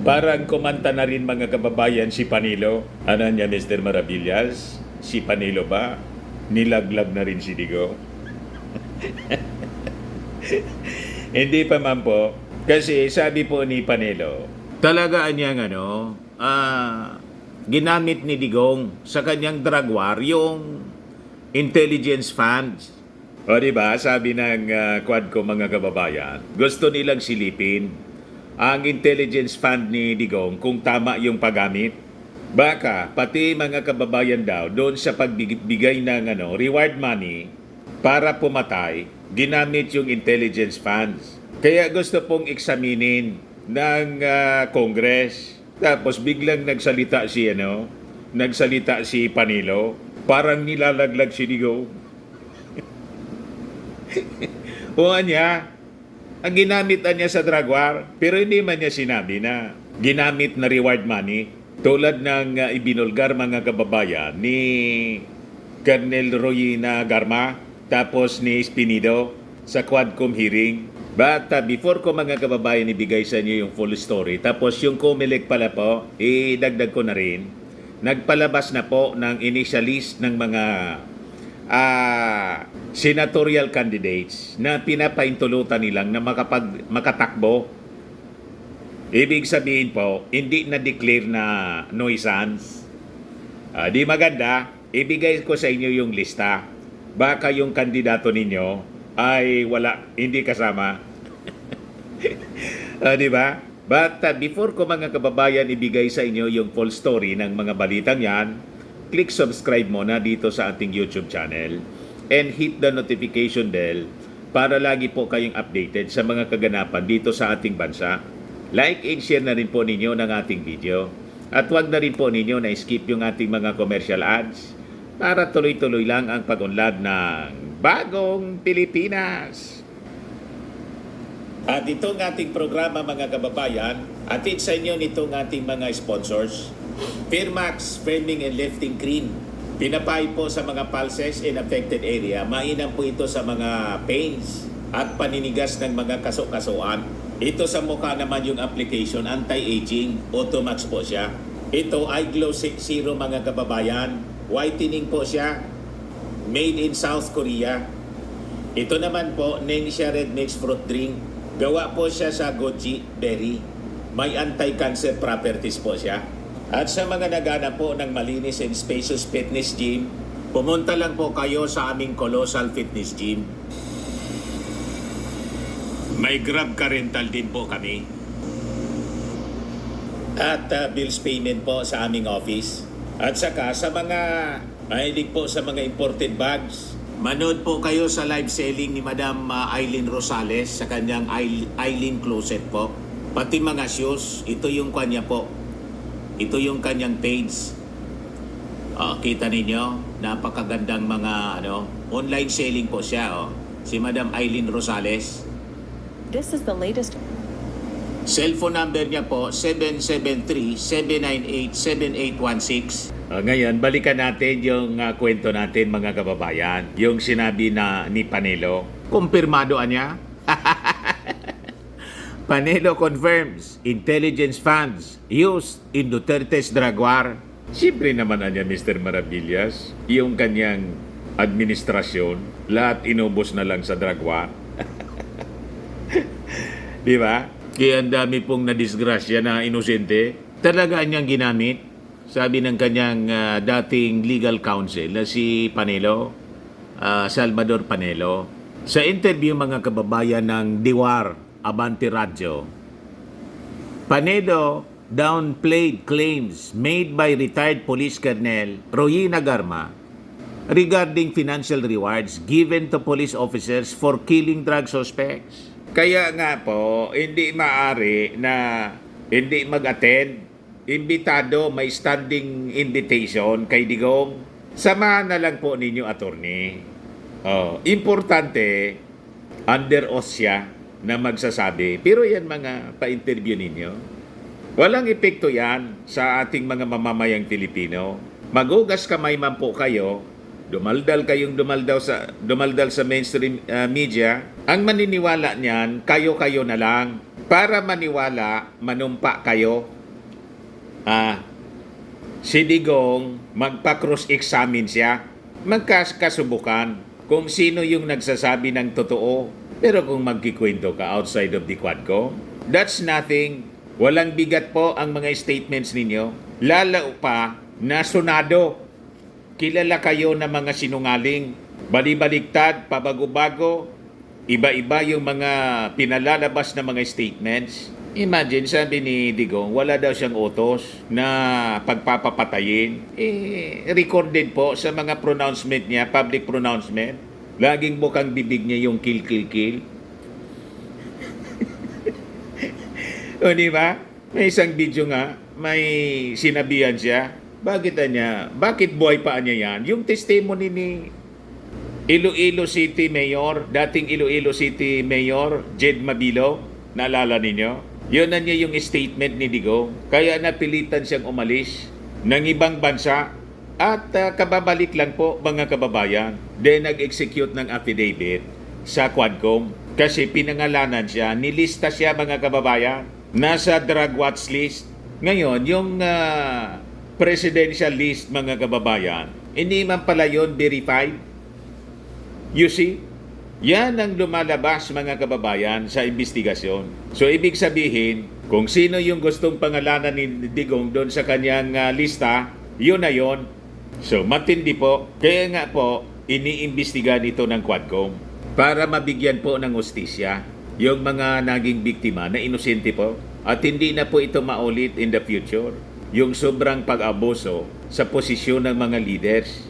Parang kumanta na rin mga kababayan si Panilo. Ano niya, Mr. Maravillas? Si Panilo ba? Nilaglag na rin si Digo? Hindi pa man po. Kasi sabi po ni Panelo, talaga niyang ginamit ni Digong sa kanyang drug war yung intelligence funds. O diba, sabi ng Quadco mga kababayan, gusto nilang silipin ang intelligence fund ni Digong kung tama yung paggamit. Baka pati mga kababayan daw doon sa pagbigay ng reward money para pumatay, ginamit yung intelligence funds. Kaya gusto pong eksaminin ng Congress. Tapos biglang nagsalita si Panilo, parang nilalaglag si Digong. O niya, ang ginamit niya sa drug war, pero hindi man niya sinabi na ginamit na reward money tulad ng ibinulgar mga kababayan ni Colonel Royina Garma tapos ni Espinido sa Quadcom hearing. But before ko mga kababayan ibigay sa inyo yung full story, tapos yung COMELEC pala po, idagdag ko na rin, nagpalabas na po ng initial list ng mga senatorial candidates na pinapaintulutan nilang na makatakbo. Ibig sabihin po, hindi na-declare na nuisance. Di maganda, ibigay ko sa inyo yung lista. Baka yung kandidato ninyo ay hindi kasama. Di ba? But before ko mga kababayan ibigay sa inyo yung full story ng mga balitang yan, click subscribe muna dito sa ating YouTube channel and hit the notification bell para lagi po kayong updated sa mga kaganapan dito sa ating bansa. Like and share na rin po ninyo ng ating video. At huwag na rin po ninyo na skip yung ating mga commercial ads para tuloy-tuloy lang ang pag-unlad ng Bagong Pilipinas. At itong ating programa mga kababayan, atid sa inyo nitong ating mga sponsors. Firmax Firming and Lifting Cream. Pinapay po sa mga pulses in affected area. Mainam po ito sa mga pains at paninigas ng mga kaso-kasuan. Ito sa mukha naman yung application, anti-aging, Automax po siya. Ito ay Glow Zero mga kababayan. Whitening po siya. Made in South Korea. Ito naman po, Ningxia Red Mix Fruit Drink. Gawa po siya sa goji berry. May anti-cancer properties po siya. At sa mga naghanap po ng malinis and spacious fitness gym, pumunta lang po kayo sa aming Colossal Fitness Gym. May Grab car rental din po kami. At bills payment po sa aming office. At saka sa mga mahilig po sa mga imported bags, manood po kayo sa live selling ni Madam Aileen Rosales sa kanyang Aileen Closet po. Pati mga shoes, ito yung kanya po. Ito yung kanyang page. Kita ninyo, napakagandang mga online selling po siya. Si Madam Aileen Rosales. This is the latest. Cellphone number niya po, 773-798-7816. Ngayon, balikan natin yung kwento natin mga kababayan. Yung sinabi ni Panelo. Kumpirmado niya? Panelo confirms intelligence funds used in Duterte's drug war. Siyempre naman niya, Mr. Maravillas, yung kanyang administrasyon, lahat inubos na lang sa drug war. Di ba? Kaya ang dami pong nadisgrasya na inosente. Talaga niyang ginamit, sabi ng kanyang dating legal counsel na si Panelo, Salvador Panelo. Sa interview mga kababayan ng Diwar, Abante Radio, Panelo downplayed claims made by retired police colonel Royina Garma regarding financial rewards given to police officers for killing drug suspects. Kaya nga po, hindi maaari na hindi mag-attend. Imbitado, may standing invitation kay Digong. Samahan na lang po ninyo, attorney. Importante, under oath siya na magsasabi. Pero yan mga pa-interview ninyo. Walang epekto yan sa ating mga mamamayang Pilipino. Magugas kamay man po kayo dumaldal sa mainstream media, ang maniniwala niyan, kayo-kayo na lang. Para maniwala, manumpa kayo. Si Digong, magpa-cross-examine siya. Magkasubukan kung sino yung nagsasabi ng totoo. Pero kung magkikwento ka outside of the Quadcom, that's nothing. Walang bigat po ang mga statements ninyo. Lalo pa na sunado. Kilala kayo na mga sinungaling. Bali-baliktad, pabago-bago. Iba-iba yung mga pinalalabas na mga statements. Imagine, sabi ni Digong, wala daw siyang utos na pagpapapatayin. Recorded po sa mga pronouncement niya, public pronouncement. Laging bukang bibig niya yung kill, kill, kill. O di ba? May isang video nga, may sinabihan siya. Bakit buhay pa niya yan? Yung testimony ni Iloilo City Mayor, dating Iloilo City Mayor, Jed Mabilo, naalala ninyo? Yun na niya yung statement ni Digong. Kaya napilitan siyang umalis ng ibang bansa at kababalik lang po mga kababayan. Then nag-execute ng affidavit sa Quadcom kasi pinangalanan siya, nilista siya mga kababayan. Nasa drug watch list. Ngayon, yung presidential list mga kababayan, hindi man pala yun verified. You see? Yan ang lumalabas mga kababayan sa investigasyon. So ibig sabihin, kung sino yung gustong pangalanan ni Digong doon sa kanyang lista, yun na yun. So matindi po. Kaya nga po, iniimbestigahan ito ng Quadcom para mabigyan po ng hustisya yung mga naging biktima na inosente po. At hindi na po ito maulit in the future. Yung sobrang pag-abuso sa posisyon ng mga leaders.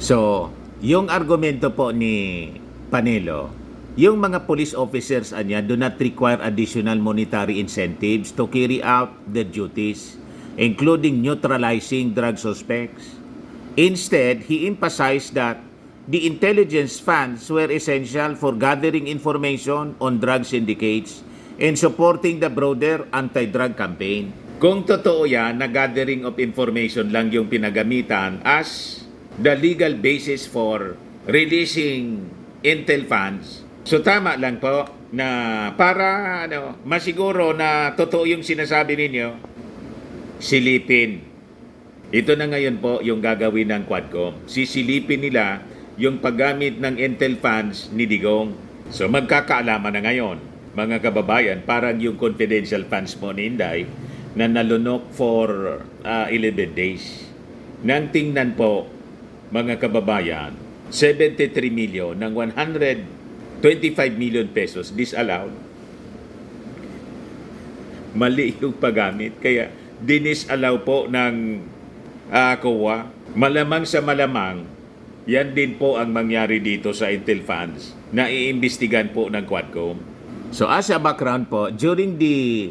So, yung argumento po ni Panelo, yung mga police officers anya do not require additional monetary incentives to carry out their duties, including neutralizing drug suspects. Instead, he emphasized that the intelligence funds were essential for gathering information on drug syndicates and supporting the broader anti-drug campaign. Kung totoo yan, na gathering of information lang yung pinagamitan as the legal basis for releasing intel funds, so tama lang po na para masiguro na totoo yung sinasabi ninyo, silipin. Ito na ngayon po yung gagawin ng Quadcom. Sisilipin nila yung paggamit ng intel funds ni Digong. So magkakaalaman na ngayon, mga kababayan, parang yung confidential funds mo ni Inday na nalunok for 11 days. Nang tingnan po, mga kababayan, 73 million ng 125 million pesos disallowed. Mali yung paggamit. Kaya dinisallow po ng COA. Malamang sa malamang, yan din po ang mangyari dito sa Intel Funds na iimbestigan po ng Quadcom. So as a background po, during the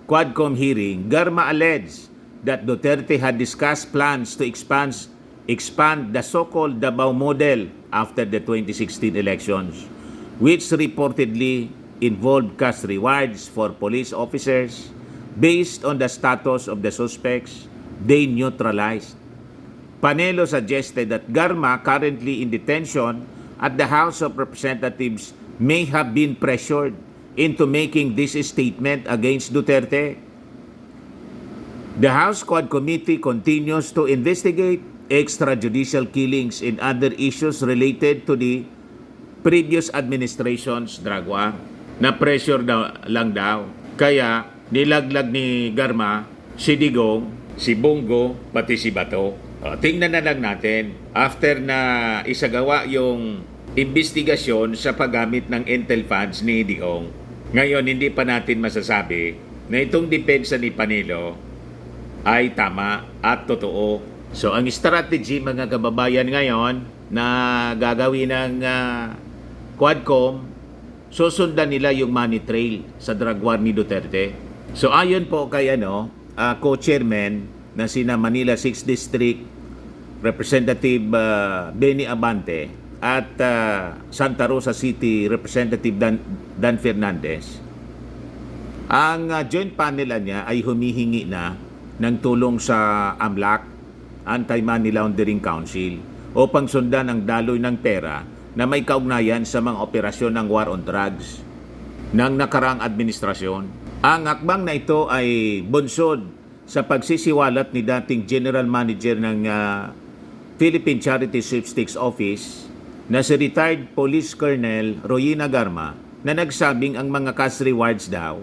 Quadcom hearing, Garma alleged that Duterte had discussed plans to expand the so-called Davao model after the 2016 elections, which reportedly involved cash rewards for police officers based on the status of the suspects they neutralized. Panelo suggested that Garma, currently in detention at the House of Representatives, may have been pressured into making this statement against Duterte. The House Quad Committee continues to investigate extrajudicial killings and other issues related to the previous administration's drug war. Na-pressure lang daw. Kaya nilaglag ni Garma si Digong, si Bongo, pati si Bato. Tingnan na lang natin after na isagawa yung investigasyon sa paggamit ng intel funds ni Digong. Ngayon, hindi pa natin masasabi na itong depensa ni Panelo ay tama at totoo. So, ang strategy mga kababayan ngayon na gagawin ng Quadcom, susundan nila yung money trail sa drug war ni Duterte. So, ayon po kay co-chairman na sina Manila 6th District Representative Benny Abante at Santa Rosa City Representative Dan Fernandez, ang joint panel niya ay humihingi na ng tulong sa AMLAC, Anti-Money Laundering Council, upang sundan ang daloy ng pera na may kaugnayan sa mga operasyon ng war on drugs ng nakaraang administrasyon. Ang hakbang na ito ay bunsod sa pagsisiwalat ni dating General Manager ng Philippine Charity Sweepstakes Office na si retired Police Colonel Royina Garma na nagsabing ang mga cash rewards daw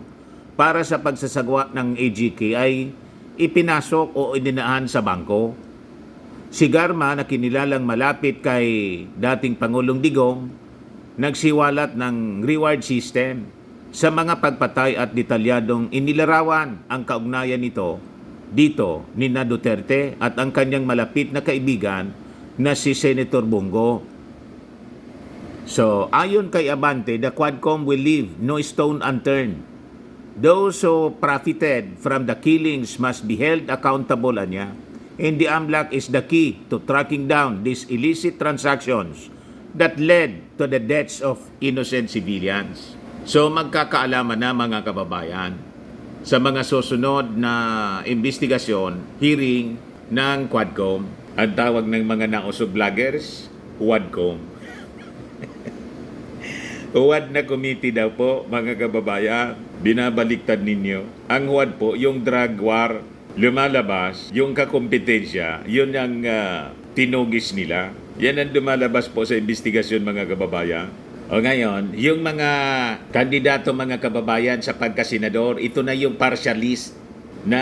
para sa pagsasagwa ng AGK ay ipinasok o ininaan sa bangko. Si Garma na kinilalang malapit kay dating Pangulong Digong nagsiwalat ng reward system sa mga pagpatay at detalyadong inilarawan ang kaugnayan nito dito ni na Duterte at ang kanyang malapit na kaibigan na si Senator Bongo. So, ayon kay Abante, the Quadcom will leave no stone unturned. Those who profited from the killings must be held accountable, anya. And the AMLAC is the key to tracking down these illicit transactions that led to the deaths of innocent civilians. So magkakaalaman na mga kababayan sa mga susunod na investigasyon, hearing ng Quadcom. Ang tawag ng mga nausog vloggers, Quadcom. Huwad na committee daw po, mga kababayan. Binabaliktad ninyo. Ang huwad po, yung drug war, lumalabas, yung kakompetensya, yun ang tinugis nila. Yan ang lumalabas po sa investigasyon, mga kababayan. O ngayon, yung mga kandidato, mga kababayan, sa pagkasenador, ito na yung partialist na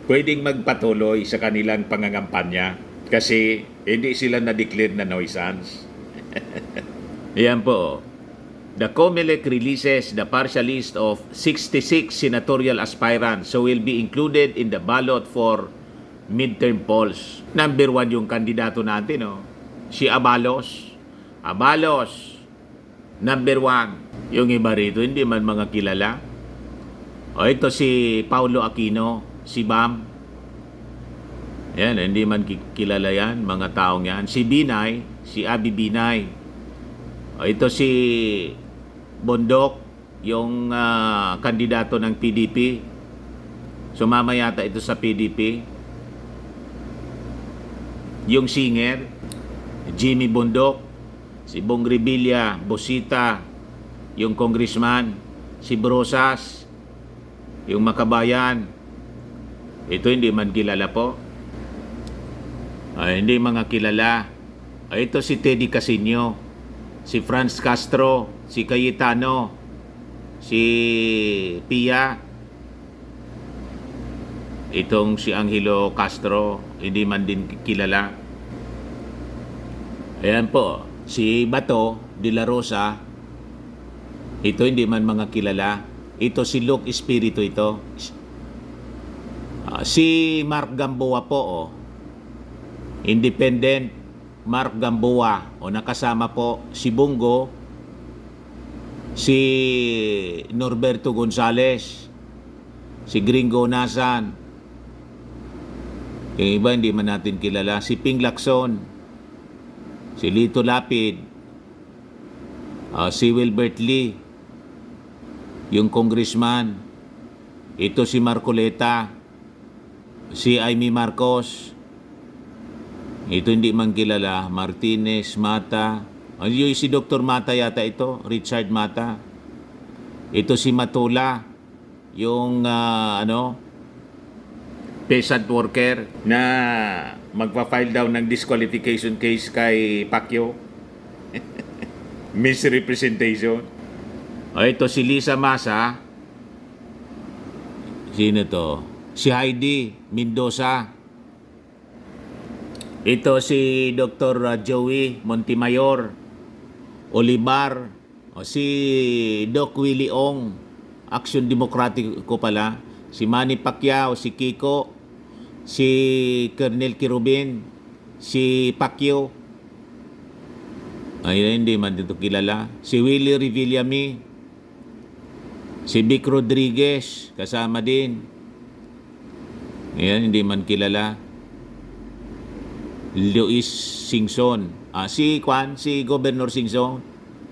pwedeng magpatuloy sa kanilang pangangampanya kasi hindi sila na-declare na nuisance. Yan po. The COMELEC releases the partial list of 66 senatorial aspirants who will be included in the ballot for midterm polls. Number 1 yung kandidato natin, no? Si Abalos. Abalos, number 1. Yung iba rito, hindi man mga kilala. O ito si Paulo Aquino, si Bam. Yan, hindi man kilala yan, mga taong yan. Si Binay, si Abi Binay. O ito si Bondok, yung kandidato ng PDP. Sumama yata ito sa PDP. Yung singer, Jimmy Bondok, si Bong Revilla, Bosita, yung congressman, si Brosas, yung Makabayan. Ito hindi man kilala po. Hindi mga kilala. Ito si Teddy Casino, si Franz Castro, si Cayetano, si Pia, itong si Angelo Castro, hindi man din kilala. Ayan po, si Bato de la Rosa, ito hindi man mga kilala. Ito si Luke Espiritu ito. Si Mark Gamboa po, independent Mark Gamboa, nakasama po si Bongo, si Norberto Gonzales, si Gringo Nasan. Yung iba hindi man natin kilala. Si Ping Lacson, si Lito Lapid, si Wilbert Lee, yung congressman. Ito si Marcoleta, si Amy Marcos. Ito hindi man kilala. Martinez, Mata. Yung si Dr. Mata yata ito, Richard Mata. Ito si Matula, yung peasant worker na magpa-file daw ng disqualification case kay Pacquiao. Misrepresentation. Ito si Lisa Masa. Sino to? Si Heidi Mendoza. Ito si Dr. Joey Montemayor Olivar. Si Doc Willie Ong, Action Democratic ko pala. Si Manny Pacquiao, si Kiko, si Colonel Kirubin, si Pacquiao. Ayun, hindi man dito kilala. Si Willie Revillame, si Vic Rodriguez, kasama din. Ayan, hindi man kilala. Luis Singson. Si Governor Singson,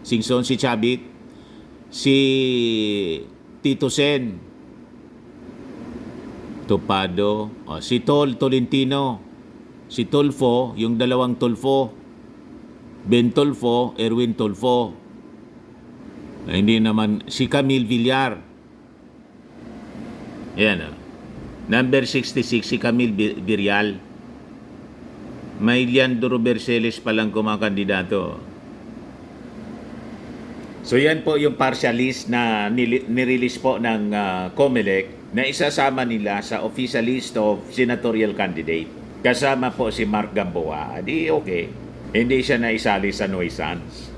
si Chavit, si Tito Sen, Topado, si Tol Tolentino, si Tulfo, yung dalawang Tulfo, Ben Tolfo, Erwin Tolfo. Hindi naman si Camille Villar. Yan. Number 66, si Camille Villar. May Leandro Berceles palang kumakandidato. So yan po yung partial list na nirelease po ng COMELEC na isasama nila sa official list of senatorial candidate. Kasama po si Mark Gamboa. Di okay. Hindi siya naisali sa Noisans.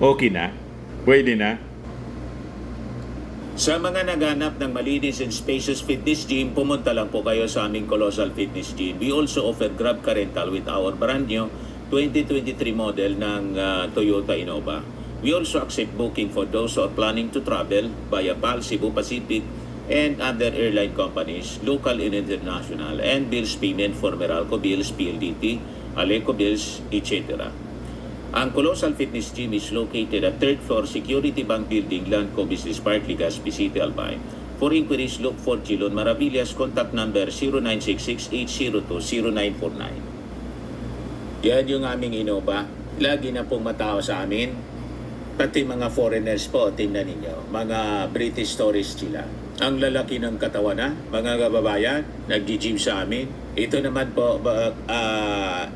Okay na? Pwede na? Sa mga naghanap ng malinis and spacious fitness gym, pumunta lang po kayo sa aming Colossal Fitness Gym. We also offer Grab Car Rental with our brand new 2023 model ng Toyota Innova. We also accept booking for those who are planning to travel via PAL, Cebu Pacific, and other airline companies, local and international, and bills payment for Meralco Bills, PLDT, Aleco Bills, etc. Ang Colossal Fitness Gym is located at 3rd floor Security Bank Building, Landco Business Park, Legazpi City, Albay. For inquiries, look for Chilon Maravillas. Contact number 0966-802-0949. Yan yung aming Innova. Lagi na pong matao sa amin. Pati mga foreigners po, tingnan ninyo. Mga British tourists sila. Ang lalaki ng katawan na, mga kababayan, nag-gym sa amin. Ito naman po,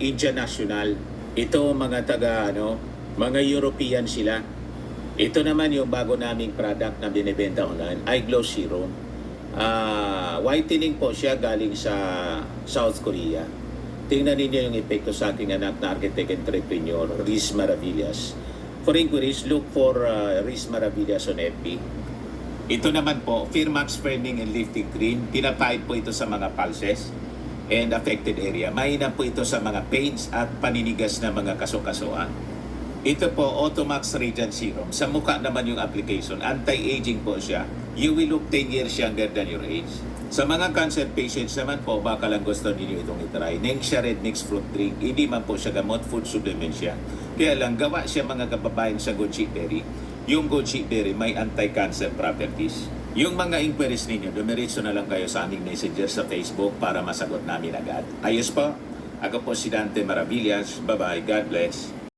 Indian National. Ito mga mga European sila. Ito naman yung bago naming product na binibenta online, iGlow Serum. Whitening po siya galing sa South Korea. Tingnan ninyo yung epekto sa aking anak na architect entrepreneur, Riz Maravillas. For inquiries, look for Riz Maravillas on FB. Ito naman po, Firmax Firming and Lifting Cream. Pinapahid po ito sa mga pulses and affected area. Mainam po ito sa mga pains at paninigas na mga kaso-kasuan. Ito po, Automax Radiant Serum. Sa mukha naman yung application. Anti-aging po siya. You will look 10 years younger than your age. Sa mga cancer patients naman po, baka lang gusto ninyo itong itry. Nengxia Red Mixed Fruit Drink. Hindi man po siya gamot, food supplement siya. Kaya lang, gawa siya mga kababayan sa goji berry. Yung goji berry may anti-cancer properties. Yung mga inquiries ninyo, dumiretso na lang kayo sa aming messenger sa Facebook para masagot namin agad. Ayos po. Ako po si Dante Maravillas. Bye-bye. God bless.